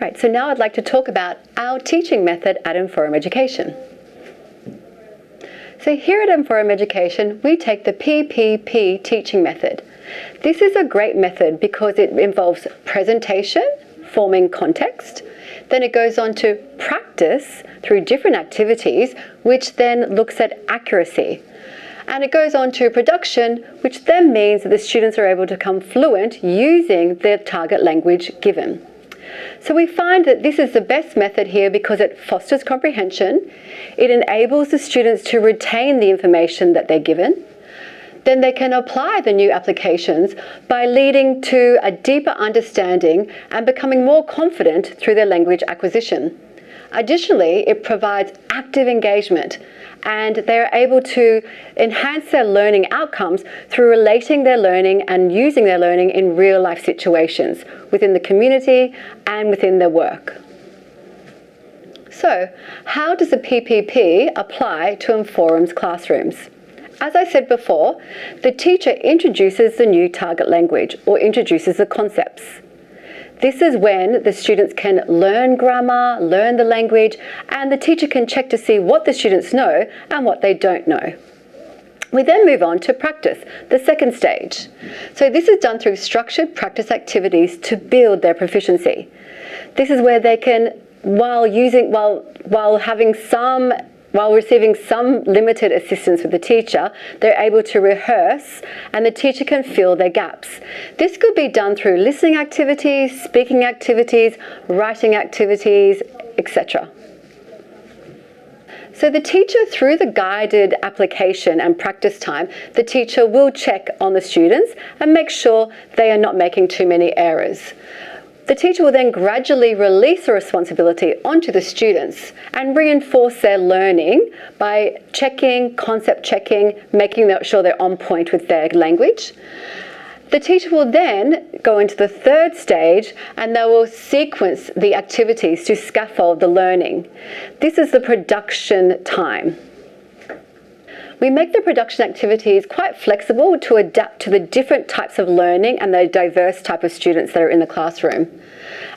Right, so now I'd like to talk about our teaching method at Inforum Education. So here at Inforum Education, we take the PPP teaching method. This is a great method because it involves presentation, forming context, then it goes on to practice through different activities, which then looks at accuracy. And it goes on to production, which then means that the students are able to become fluent using the target language given. So we find that this is the best method here because it fosters comprehension, it enables the students to retain the information that they're given, then they can apply the new applications by leading to a deeper understanding and becoming more confident through their language acquisition. Additionally, it provides active engagement and they're able to enhance their learning outcomes through relating their learning and using their learning in real life situations within the community and within their work. So, how does the PPP apply to Inforum's classrooms? As I said before, the teacher introduces the new target language or introduces the concepts. This is when the students can learn grammar, learn the language, and the teacher can check to see what the students know and what they don't know. We then move on to practice, the second stage. So this is done through structured practice activities to build their proficiency. This is where they can, while receiving some limited assistance with the teacher, they're able to rehearse and the teacher can fill their gaps. This could be done through listening activities, speaking activities, writing activities, etc. So the teacher, through the guided application and practice time, the teacher will check on the students and make sure they are not making too many errors. The teacher will then gradually release the responsibility onto the students and reinforce their learning by checking, concept checking, making sure they're on point with their language. The teacher will then go into the third stage and they will sequence the activities to scaffold the learning. This is the production time. We make the production activities quite flexible to adapt to the different types of learning and the diverse type of students that are in the classroom.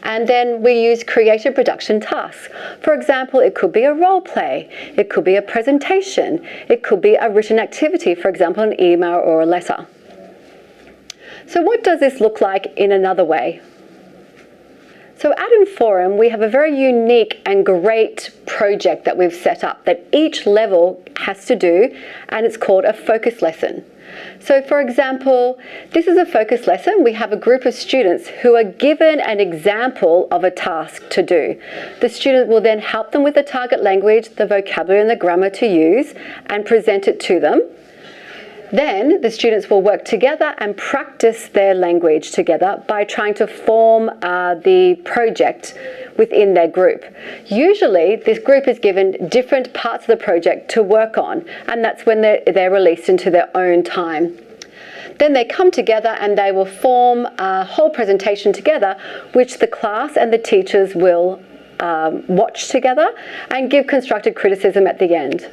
And then we use creative production tasks. For example, it could be a role play, it could be a presentation, it could be a written activity, for example, an email or a letter. So what does this look like in another way? So at Inforum, we have a very unique and great project that we've set up that each level has to do, and it's called a focus lesson. So for example, this is a focus lesson. We have a group of students who are given an example of a task to do. The student will then help them with the target language, the vocabulary and the grammar to use, and present it to them. Then the students will work together and practice their language together by trying to form the project within their group. Usually this group is given different parts of the project to work on, and that's when they're released into their own time. Then they come together and they will form a whole presentation together, which the class and the teachers will watch together and give constructive criticism at the end.